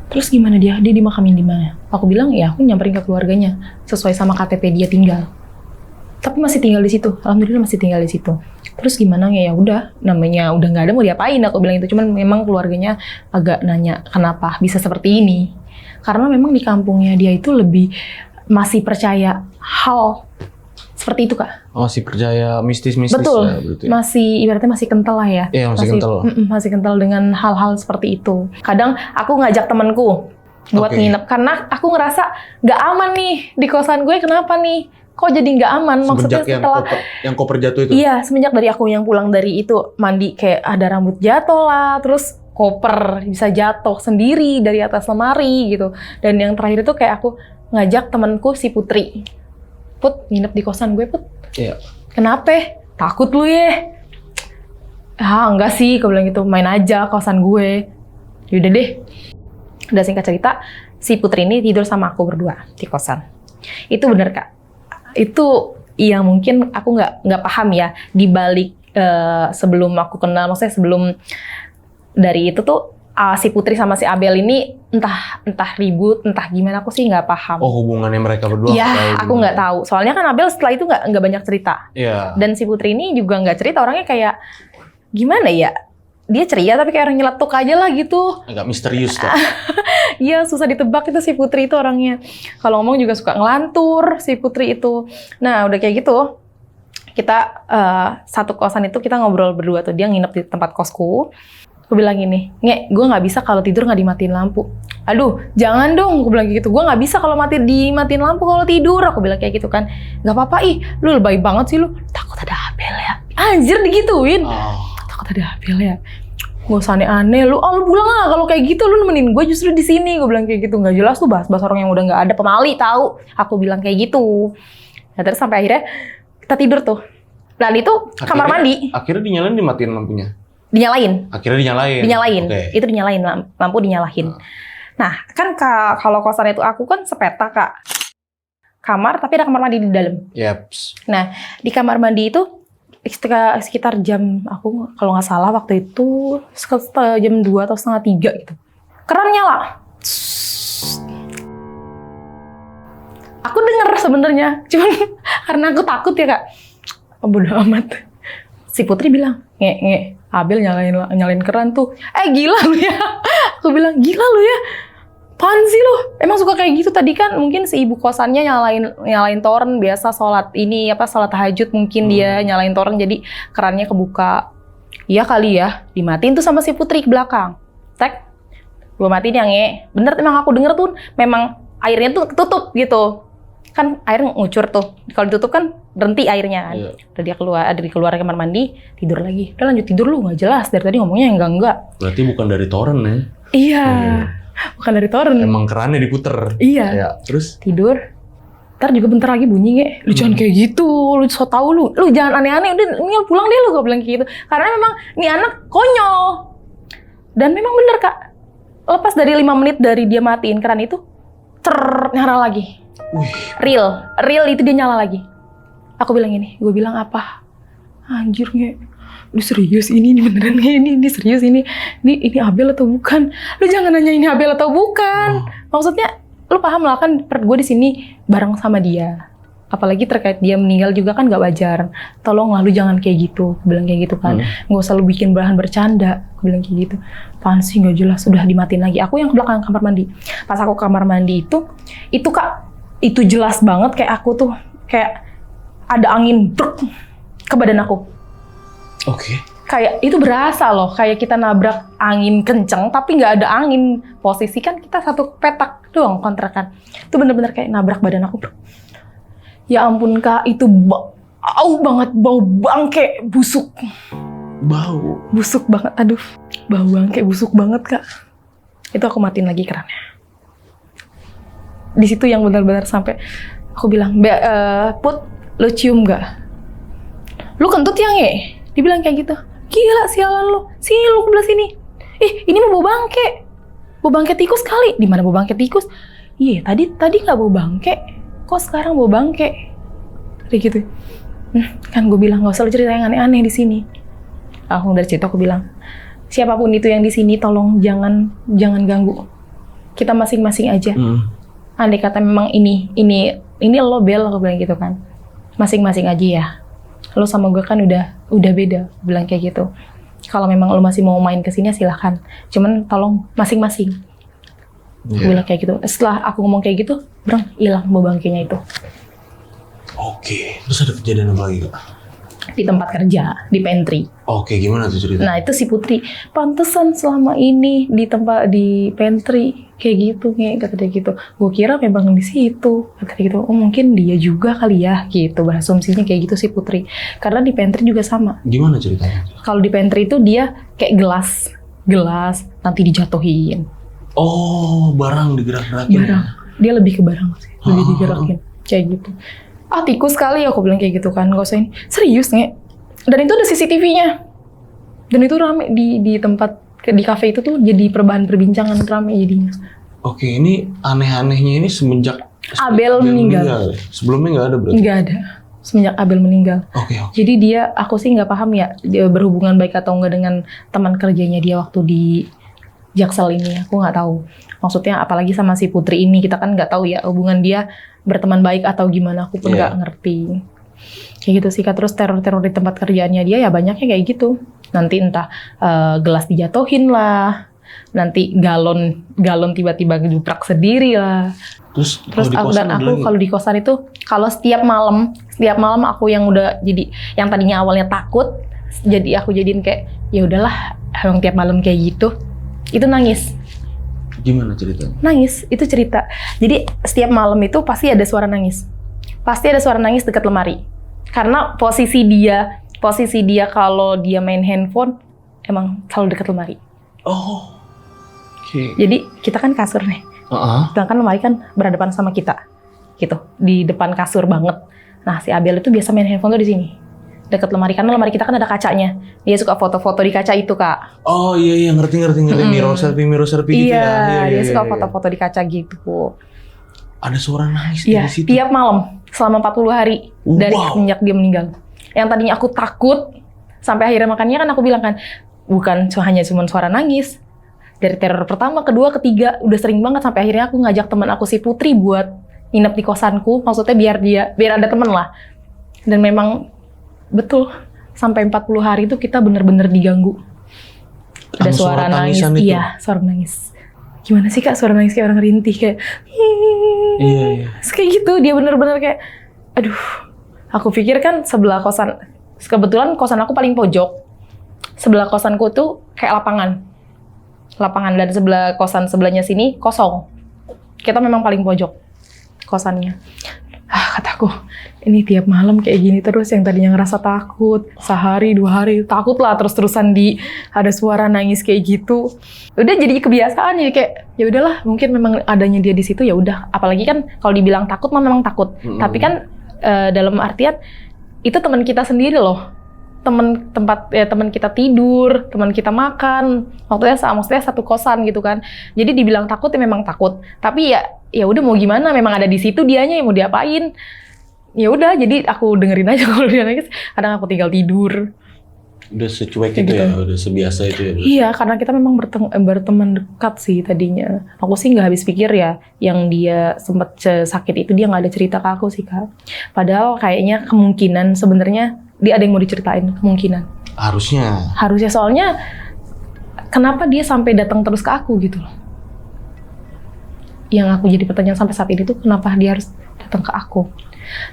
Terus gimana dia? Dia dimakamin di mana? Aku bilang ya aku nyamperin ke keluarganya sesuai sama KTP dia tinggal. Tapi masih tinggal di situ. Alhamdulillah masih tinggal di situ. Terus gimana ya udah, namanya udah nggak ada mau diapain, aku bilang itu. Cuman memang keluarganya agak nanya kenapa bisa seperti ini. Karena memang di kampungnya dia itu lebih masih percaya hal seperti itu, Kak. Oh, masih percaya mistis-mistis. Betul. Ya, berarti. Masih ibaratnya masih kental lah ya. Iya, masih kental. Masih kental dengan hal-hal seperti itu. Kadang aku ngajak temanku buat nginep karena aku ngerasa nggak aman nih di kosan gue. Kenapa nih? Kok jadi nggak aman? Maksudnya setelah yang koper jatuh itu? Iya, semenjak dari aku yang pulang dari itu mandi kayak ada rambut jatuh lah, terus koper bisa jatuh sendiri dari atas lemari gitu. Dan yang terakhir itu kayak aku ngajak temanku si Putri. Put, nginep di kosan gue, Put. Iya. Kenapa? Takut lu ya? Ah, enggak sih, aku bilang gitu. Main aja kosan gue. Yaudah deh. Udah singkat cerita, si Putri ini tidur sama aku berdua di kosan. Itu bener, Kak. Itu yang mungkin aku nggak paham ya. Di balik sebelum aku kenal, maksudnya sebelum dari itu tuh, si Putri sama si Abel ini entah ribut, entah gimana, aku sih nggak paham. Oh, hubungannya mereka berdua? Iya, aku nggak tahu. Soalnya kan Abel setelah itu nggak banyak cerita. Iya. Dan si Putri ini juga nggak cerita, orangnya kayak gimana ya? Dia ceria tapi kayak orang nyeletuk aja lah gitu. Agak misterius tuh. Iya, susah ditebak itu si Putri itu orangnya. Kalau ngomong juga suka ngelantur si Putri itu. Nah, udah kayak gitu, kita satu kosan itu kita ngobrol berdua tuh. Dia nginep di tempat kosku. Aku bilang gini, Nge, gue nggak bisa kalau tidur nggak dimatiin lampu. Aduh, jangan dong, aku bilang gitu. Gue nggak bisa kalau dimatiin lampu kalau tidur. Aku bilang kayak gitu kan. Gak apa-apa, lu lebay banget sih lu. Takut ada Abel ya. Anjir digituin. Takut ada Abel ya. Gak usah aneh-aneh, lu pulang lah kalau kayak gitu, lu nemenin gue justru di sini. Gue bilang kayak gitu, nggak jelas tuh bahas orang yang udah nggak ada, pemali tahu. Aku bilang kayak gitu. Nah, terus sampai akhirnya kita tidur tuh. Dan itu kamar mandi. Akhirnya dinyalain, dimatiin lampunya? Dinyalain. Akhirnya dinyalain? Dinyalain. Okay. Itu dinyalain, lampu dinyalain. Nah, kan kalau kosan itu aku kan sepeta, Kak. Kamar, tapi ada kamar mandi di dalam. Yeps. Nah, di kamar mandi itu sekitar jam, aku kalau nggak salah waktu itu sekitar jam 2 atau setengah 3 gitu. Keran nyala. Aku denger sebenarnya, cuman karena aku takut ya, Kak. Oh, bodo amat. Si Putri bilang, Nge, Abel nyalain keran tuh. Gila lu ya. Aku bilang, gila lu ya. Apaan sih lu? Emang suka kayak gitu? Tadi kan mungkin si ibu kosannya nyalain toren, biasa sholat tahajud mungkin dia nyalain toren jadi kerannya kebuka. Iya kali ya, dimatiin tuh sama si Putri ke belakang. Tek, gua matiin ya, Nge. Bener, emang aku denger tuh memang airnya tuh ketutup gitu. Kan air ngucur tuh. Kalau ditutup kan berhenti airnya kan. Iya. Udah dia keluar kamar mandi, tidur lagi. Udah lanjut tidur lu, nggak jelas. Dari tadi ngomongnya enggak. Berarti bukan dari toren ya? Iya. Bukan dari toren. Emang kerannya diputer. Iya. Ya, terus? Tidur. Ntar juga bentar lagi bunyi, Nge. Lu jangan kayak gitu. Lu so tau lu. Lu jangan aneh-aneh. Udah, ini pulang deh lu. Gue bilang kayak gitu. Karena memang nih anak konyol. Dan memang bener, Kak. Lepas dari 5 menit dari dia matiin keran itu, nyala lagi. Wih. Real itu dia nyala lagi. Aku bilang gini, gue bilang apa? Anjir, Nge. Lu serius ini beneran ini serius ini Abel atau bukan? Lu jangan nanya ini Abel atau bukan. Maksudnya lu paham lah kan gue di sini bareng sama dia. Apalagi terkait dia meninggal juga kan gak wajar. Tolonglah lu jangan kayak gitu. Gue bilang kayak gitu kan. Gak usah lu bikin bahan bercanda. Gue bilang kayak gitu. Apaan sih gak jelas. Sudah dimatiin lagi. Aku yang ke belakang kamar mandi. Pas aku kamar mandi itu Kak, itu jelas banget kayak aku tuh kayak ada angin bruk ke badan aku. Oke. Kayak itu berasa loh, kayak kita nabrak angin kenceng tapi nggak ada angin. Posisi kan kita satu petak doang kontrakan. Itu bener-bener kayak nabrak badan aku. Ya ampun, Kak, itu bau banget, bau bangke busuk. Bau? Busuk banget, aduh. Bau bangke busuk banget, Kak. Itu aku matiin lagi kerannya. Di situ yang benar-benar sampai aku bilang, Put, lu cium nggak? Lu kentut ya, Nge? Dibilang kayak gitu. Gila, sialan lu. Sini lu ke belah sini. Ini mah bau bangke. Bau bangke tikus kali. Di mana bau bangke tikus? Iya, tadi nggak bau bangke. Kok sekarang bau bangke? Kayak gitu. Kan gue bilang nggak usah lu cerita yang aneh-aneh di sini. Aku dari situ aku bilang, siapapun itu yang di sini tolong jangan ganggu. Kita masing-masing aja. Andai kata memang ini lo Bel, aku bilang gitu kan. Masing-masing aja ya. lo sama gue kan udah beda, bilang kayak gitu. Kalau memang lo masih mau main kesini silahkan, cuman tolong masing-masing. Gue bilang kayak gitu. Setelah aku ngomong kayak gitu, brang, hilang bau bangkainya itu. Oke, terus ada kejadian apa lagi, Kak? Di tempat kerja, di pantry. Oke, gimana tuh cerita? Nah itu si Putri, pantesan selama ini di pantry kayak gitu, kata dia gitu. Gue kira memang di situ, kata dia gitu. Oh mungkin dia juga kali ya, gitu. Berasumsinya kayak gitu si Putri. Karena di pantry juga sama. Gimana ceritanya? Kalau di pantry itu dia kayak gelas nanti dijatuhin. Oh, barang digerak-gerakin. Barang, dia lebih ke barang sih, lebih digerakin, kayak gitu. Tikus sekali aku bilang kayak gitu kan, gak usah ini. Serius nge? Dan itu ada CCTV-nya. Dan itu rame di tempat, di cafe itu tuh jadi bahan perbincangan, rame jadinya. Oke, ini aneh-anehnya ini semenjak Abel meninggal. Sebelumnya nggak ada berarti? Nggak ada, semenjak Abel meninggal. Oke. Jadi aku sih nggak paham ya, dia berhubungan baik atau nggak dengan teman kerjanya dia waktu di Jaksel ini, aku nggak tahu. Maksudnya apalagi sama si Putri ini, kita kan nggak tahu ya hubungan dia berteman baik atau gimana, aku pun nggak ngerti. Kayak gitu sih Kak. Terus teror-teror di tempat kerjaannya dia ya banyaknya kayak gitu. Nanti entah gelas dijatuhin lah, nanti galon tiba-tiba ngejuprak sendiri lah. Terus aku kalau di kosan itu, kalau setiap malam aku yang udah jadi, yang tadinya awalnya takut, jadi aku jadiin kayak ya udahlah, emang tiap malam kayak gitu. Itu nangis. Gimana ceritanya? Nangis, itu cerita. Jadi setiap malam itu pasti ada suara nangis. Pasti ada suara nangis dekat lemari. Karena posisi dia kalau dia main handphone emang selalu dekat lemari. Oh. Oke. Jadi kita kan kasur nih. Sedangkan lemari kan berhadapan sama kita. Gitu, di depan kasur banget. Nah, si Abel itu biasa main handphone tuh di sini. Dekat lemari, karena lemari kita kan ada kacanya. Dia suka foto-foto di kaca itu, Kak. Oh iya, ngerti. Mirror selfie gitu ya. Dia suka foto-foto di kaca gitu. Ada suara nangis di situ? Tiap malam, selama 40 hari dari semenjak dia meninggal. Yang tadinya aku takut, sampai akhirnya makanya kan aku bilang kan, bukan hanya cuma suara nangis. Dari teror pertama, kedua, ketiga, udah sering banget sampai akhirnya aku ngajak teman aku si Putri buat nginep di kosanku. Maksudnya biar ada temen lah. Dan memang betul, sampai 40 hari itu kita bener-bener diganggu. Ada suara nangis, suara nangis. Gimana sih Kak, suara nangis kayak orang rintih, kayak Iya. Kayak gitu, dia bener-bener kayak, aduh. Aku pikir kan sebelah kosan, kebetulan kosan aku paling pojok. Sebelah kosanku tuh kayak lapangan, dan sebelah kosan sebelahnya sini kosong. Kita memang paling pojok kosannya. Kataku, ini tiap malam kayak gini terus, yang tadinya ngerasa takut, sehari, 2 hari, takut lah terus-terusan ada suara nangis kayak gitu. Udah jadi kebiasaan, jadi kayak, ya udahlah, mungkin memang adanya dia di situ, ya udah. Apalagi kan kalau dibilang takut, memang takut. Tapi kan dalam artian, itu teman kita sendiri loh. Teman kita tidur, teman kita makan, maksudnya satu kosan gitu kan. Jadi dibilang takut ya memang takut. Tapi ya udah mau gimana, memang ada di situ dianya, yang mau diapain. Ya udah, jadi aku dengerin aja kalau dia nangis. Kadang aku tinggal tidur. Udah secuek itu ya, udah sebiasa itu ya. Iya, karena kita memang berteman dekat sih tadinya. Aku sih nggak habis pikir ya, yang dia sempat sakit itu dia nggak ada cerita ke aku sih Kak. Padahal kayaknya kemungkinan sebenarnya dia ada yang mau diceritain, kemungkinan. Harusnya, soalnya kenapa dia sampai datang terus ke aku gitu loh. Yang aku jadi pertanyaan sampai saat ini tuh, kenapa dia harus datang ke aku.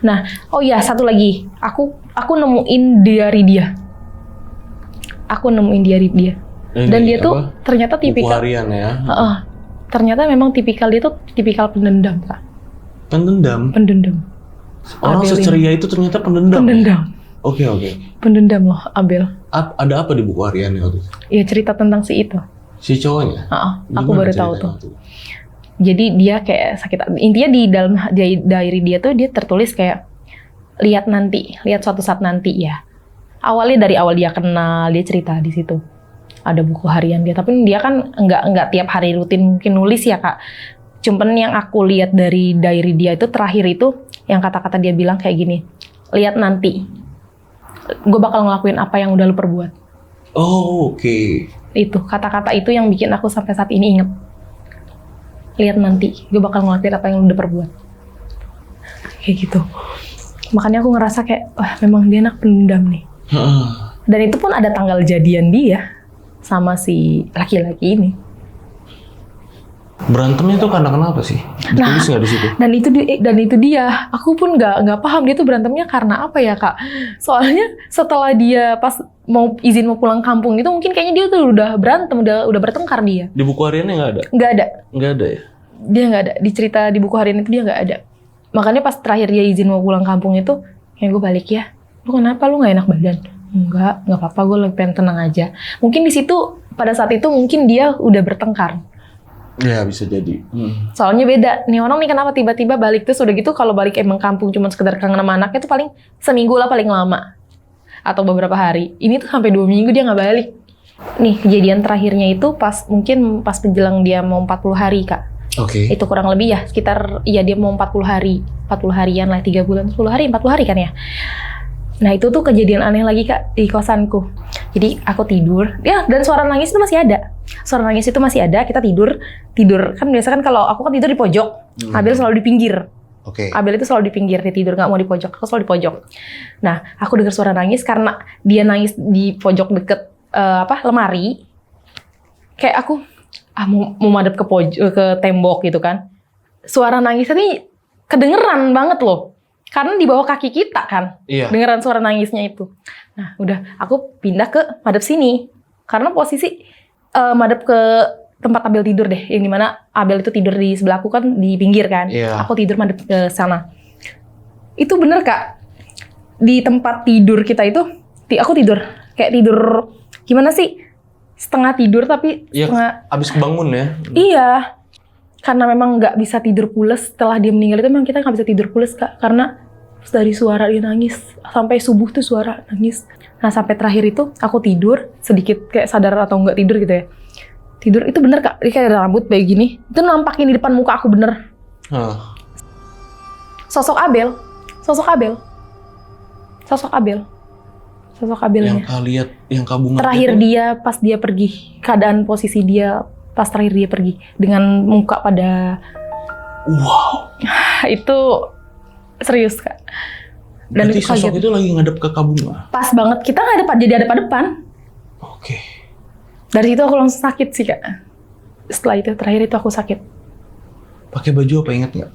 Nah, oh iya, satu lagi. Aku nemuin diary dia. Dan dia tuh ternyata tipikal. Buku harian ya? Ternyata memang tipikal dia tuh tipikal pendendam, Kak. Pendendam? Orang Abel seceria itu ternyata pendendam? Oke. Pendendam loh, Abel. Ada apa di buku hariannya waktu itu? Iya, cerita tentang si itu. Si cowoknya? Aku baru tahu tuh. Jadi dia kayak sakit. Intinya di dalam diary dia tuh dia tertulis kayak, lihat suatu saat nanti ya. Awalnya dari awal dia kenal, dia cerita di situ. Ada buku harian dia, tapi dia kan enggak tiap hari rutin mungkin nulis ya Kak. Cuman yang aku lihat dari diary dia itu terakhir itu, yang kata-kata dia bilang kayak gini, lihat nanti. Gue bakal ngelakuin apa yang udah lu perbuat. Oh, oke. Itu, kata-kata itu yang bikin aku sampai saat ini inget. Lihat nanti, gue bakal ngelakuin apa yang lu udah perbuat. Kayak gitu. Makanya aku ngerasa kayak, wah memang dia anak pendendam nih. Dan itu pun ada tanggal jadian dia sama si laki-laki ini. Berantemnya tuh karena kenapa sih? Ditulis nggak di situ? Dan itu dia. Aku pun nggak paham dia tuh berantemnya karena apa ya Kak. Soalnya setelah dia pas mau pulang kampung itu mungkin kayaknya dia tuh udah berantem, udah bertengkar dia. Di buku hariannya nggak ada? Nggak ada. Nggak ada ya? Dia nggak ada. Di cerita di buku harian itu dia nggak ada. Makanya pas terakhir dia izin mau pulang kampung itu, kayak gue balik ya. Lu kenapa lu nggak enak badan? Nggak apa-apa, gue lagi pengen tenang aja. Mungkin di situ pada saat itu mungkin dia udah bertengkar. Ya bisa jadi. Soalnya beda. Nih orang nih kenapa tiba-tiba balik terus udah gitu kalau balik emang kampung cuma sekedar kangen sama anaknya tuh paling seminggu lah paling lama. Atau beberapa hari. Ini tuh sampai 2 minggu dia nggak balik. Nih kejadian terakhirnya itu mungkin pas menjelang dia mau 40 hari Kak. Oke. Itu kurang lebih ya sekitar dia mau 40 hari. 40 harian lah 3 bulan 10 hari 40 hari kan ya. Nah itu tuh kejadian aneh lagi Kak di kosanku. Jadi aku tidur, ya dan suara nangis itu masih ada. Suara nangis itu masih ada, kita tidur kan biasa kan kalau aku kan tidur di pojok, Abel selalu di pinggir. Oke. Abel itu selalu di pinggir, dia tidur nggak mau di pojok, aku selalu di pojok. Nah aku dengar suara nangis karena dia nangis di pojok deket lemari. Kayak aku mau madep ke tembok gitu kan. Suara nangis ini kedengeran banget loh. Karena di bawah kaki kita kan, dengeran suara nangisnya itu. Nah, udah aku pindah ke madep sini. Karena posisi madep ke tempat Abel tidur deh. Yang dimana Abel itu tidur di sebelah aku kan di pinggir kan. Aku tidur madep ke sana. Itu bener Kak. Di tempat tidur kita itu, aku tidur. Kayak tidur, gimana sih? Setengah tidur tapi setengah... Abis kebangun ya? Iya. Karena memang nggak bisa tidur pules setelah dia meninggal itu memang kita nggak bisa tidur pules Kak. Karena dari suara dia nangis sampai subuh tuh suara nangis. Nah sampai terakhir itu aku tidur sedikit kayak sadar atau nggak tidur gitu ya. Tidur itu bener Kak, dia kayak ada rambut kayak gini. Itu nampakin di depan muka aku bener. Sosok Abel. Abelnya. Yang kau lihat, yang kau bunga. Terakhir dia pas dia pergi, keadaan posisi dia pas terakhir dia pergi dengan muka pada. Wow. Itu serius Kak. Dan berarti sosok itu lagi ngadep ke Kabunga? Pas banget, kita jadi depan. Oke. Dari situ aku langsung sakit sih Kak. Setelah itu, terakhir itu aku sakit. Pakai baju apa, ingat nggak?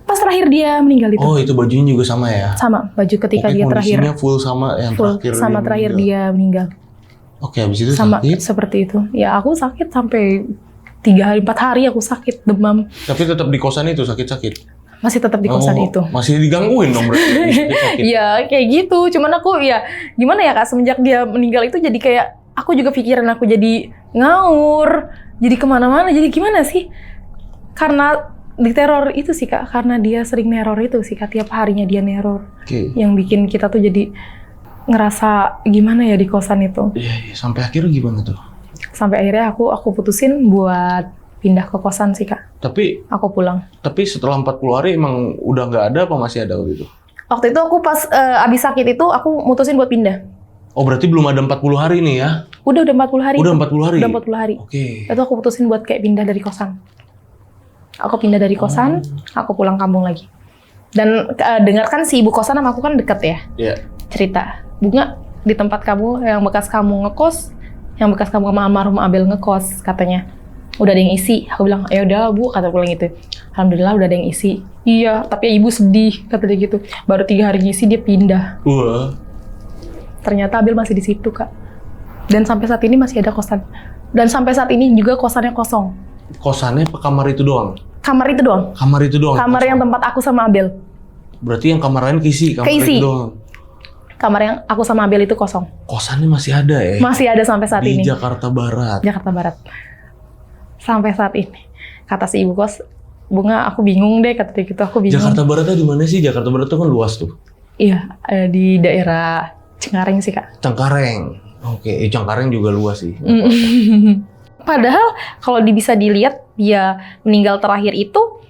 Pas terakhir dia meninggal itu. Oh itu bajunya juga sama ya? Sama, baju ketika dia terakhir. Kondisinya full sama yang terakhir. Sama terakhir dia meninggal. Oke, habis itu sama, sakit? Seperti itu. Ya aku sakit sampai 3 hari, 4 hari aku sakit, demam. Tapi tetap di kosan itu sakit-sakit? Masih tetap di kosan itu. Masih digangguin dong berarti. Ya kayak gitu. Cuman aku ya gimana ya Kak, semenjak dia meninggal itu jadi kayak aku juga pikiran aku jadi ngawur, jadi kemana-mana, jadi gimana sih? Karena diteror itu sih Kak, karena dia sering neror itu sih Kak, tiap harinya dia neror. Yang bikin kita tuh jadi ngerasa gimana ya di kosan itu. Iya, sampai akhirnya gimana tuh? Sampai akhirnya aku putusin buat pindah ke kosan sih Kak. Tapi aku pulang. Tapi setelah 40 hari emang udah nggak ada apa masih ada waktu itu? Waktu itu aku pas abis sakit itu aku mutusin buat pindah. Oh berarti belum ada 40 hari nih ya? Udah 40 hari. Udah 40 hari? Udah 40 hari. Oke. Itu aku putusin buat kayak pindah dari kosan. Aku pindah dari kosan, aku pulang kampung lagi. Dan dengarkan si ibu kosan sama aku kan deket ya? Iya. Cerita, Bunga di tempat kamu yang bekas kamu ngekos, yang bekas kamu sama almarhum Abel ngekos katanya. Udah ada yang isi. Aku bilang, ya udah Bu, kata pulang gitu. Alhamdulillah udah ada yang isi. Iya, tapi ibu sedih, kata dia gitu. Baru 3 hari ngisi dia pindah. Wah. Ternyata Abel masih di situ Kak. Dan sampai saat ini masih ada kosan. Dan sampai saat ini juga kosannya kosong. Kosannya apa kamar itu doang? Kamar itu doang. Kamar itu doang? Kamar yang tempat aku sama Abel. Berarti yang kamar lain keisi? Kamar keisi. itu doang? Kamar yang aku sama Abel itu kosong. Kosannya masih ada ya? Masih ada sampai saat ini. Di Jakarta Barat? Jakarta Barat. Sampai saat ini. Kata si ibu kos, Bunga aku bingung deh, kata dia gitu, aku bingung. Jakarta Baratnya di mana sih? Jakarta Barat itu kan luas tuh. Iya, di daerah Cengkareng sih Kak. Cengkareng. Oke, Cengkareng juga luas sih. Padahal kalau bisa dilihat dia meninggal terakhir itu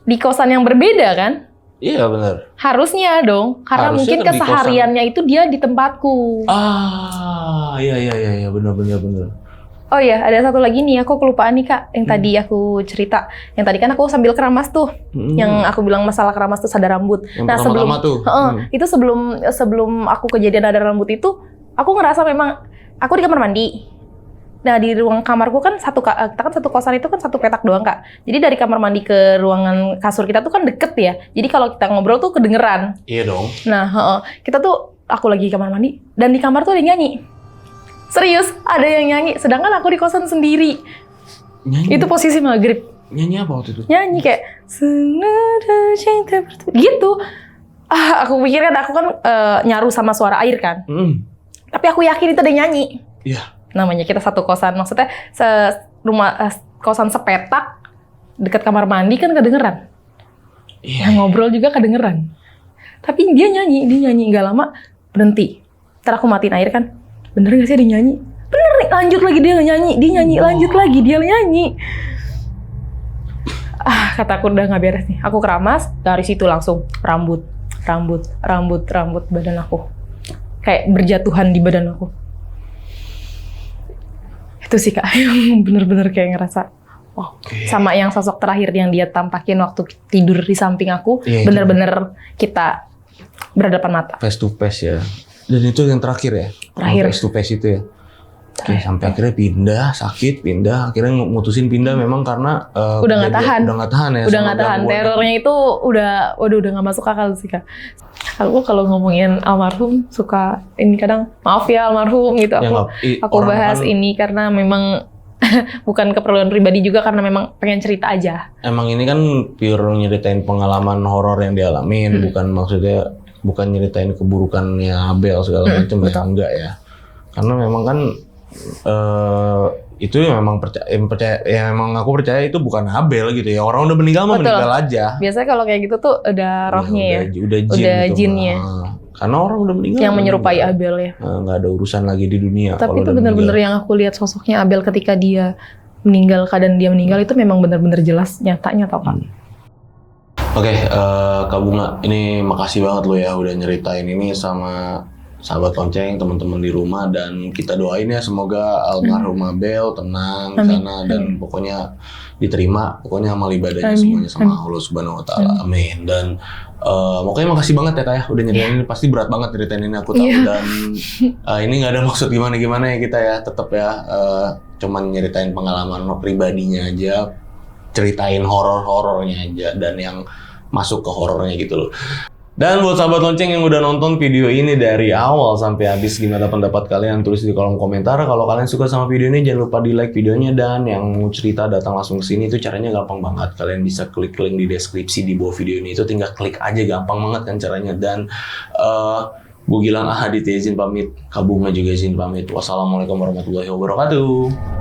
di kosan yang berbeda kan? Iya benar. Harusnya dong, karena harusnya mungkin kesehariannya itu dia di tempatku. Iya benar. Oh iya, ada satu lagi nih, aku kelupaan nih Kak, yang tadi aku cerita. Yang tadi kan aku sambil keramas tuh, yang aku bilang masalah keramas tuh ada rambut. Yang Nah sebelum tuh. itu sebelum aku kejadian ada rambut itu, aku ngerasa memang aku di kamar mandi. Nah di ruang kamarku kan kita kan satu kosan itu kan satu petak doang Kak. Jadi dari kamar mandi ke ruangan kasur kita tuh kan deket ya. Jadi kalau kita ngobrol tuh kedengeran. Iya dong. Nah kita tuh aku lagi di kamar mandi dan di kamar tuh ada yang nyanyi. Serius, ada yang nyanyi. Sedangkan aku di kosan sendiri. Nyanyi? Itu posisi maghrib. Nyanyi apa waktu itu? Nyanyi kayak senada cinta gitu. Aku pikir kan aku kan nyaru sama suara air kan. Tapi aku yakin itu ada yang nyanyi. Iya. Namanya kita satu kosan, maksudnya kosan sepetak dekat kamar mandi kan kedengeran. Iya. Yang ngobrol juga kedengeran. Tapi dia nyanyi nggak lama berhenti. Ntar aku matiin air kan. Bener gak sih dia nyanyi? Bener nih, lanjut lagi dia nyanyi. Dia nyanyi, lanjut lagi, dia nyanyi. Kata aku udah gak beres nih. Aku keramas, dari situ langsung rambut badan aku. Kayak berjatuhan di badan aku. Itu sih Kak, yang bener-bener kayak ngerasa, oh, sama yang sosok terakhir yang dia tampakin waktu tidur di samping aku, bener-bener kita berhadapan mata. Face to face ya. Dan itu yang terakhir ya? Terakhir. Face to face itu ya? Oke, sampai akhirnya pindah, sakit, pindah. Akhirnya mutusin pindah memang karena... udah nggak tahan. Udah nggak tahan ya? Udah nggak tahan. Terornya itu udah nggak masuk akal sih Kak. Aku kalau ngomongin almarhum suka ini kadang, maaf ya almarhum gitu. Aku bahas kan, ini karena memang bukan keperluan pribadi juga, karena memang pengen cerita aja. Emang ini kan pure nyeritain pengalaman horor yang dialamin, bukan nyeritain keburukannya Abel segala macam ya, enggak ya. Karena memang kan itu memang memang aku percaya itu bukan Abel gitu ya. Orang udah meninggal mah meninggal aja. Biasanya kalau kayak gitu tuh udah rohnya udah gitu, jinnya. Karena orang udah meninggal. Yang menyerupai Abel ya. Nggak ada urusan lagi di dunia. Tapi itu benar-benar yang aku lihat sosoknya Abel ketika dia meninggal, keadaan dia meninggal itu memang benar-benar jelas nyatanya tau Kak. Oke, Kak Bunga, ini makasih banget lo ya udah nyeritain ini sama sahabat lonceng, teman-teman di rumah, dan kita doain ya semoga almarhum Abel tenang di sana dan pokoknya diterima pokoknya amal ibadahnya semuanya sama Allah Subhanahu wa taala. Amin. Dan pokoknya makasih banget ya Kak ya udah nyeritain ini, pasti berat banget nyeritain ini aku tahu dan ini nggak ada maksud gimana-gimana ya kita ya, tetap ya cuman nyeritain pengalaman pribadinya aja, ceritain horor-horornya aja dan yang masuk ke horornya gitu loh. Dan buat sahabat lonceng yang udah nonton video ini dari awal sampai habis, gimana pendapat kalian? Tulis di kolom komentar. Kalau kalian suka sama video ini jangan lupa di like videonya, dan yang mau cerita datang langsung ke sini itu caranya gampang banget. Kalian bisa klik link di deskripsi di bawah video ini, itu tinggal klik aja, gampang banget kan caranya. Dan gue Gilang Ahaditya izin pamit, Kak Bunga juga izin pamit. Wassalamualaikum warahmatullahi wabarakatuh.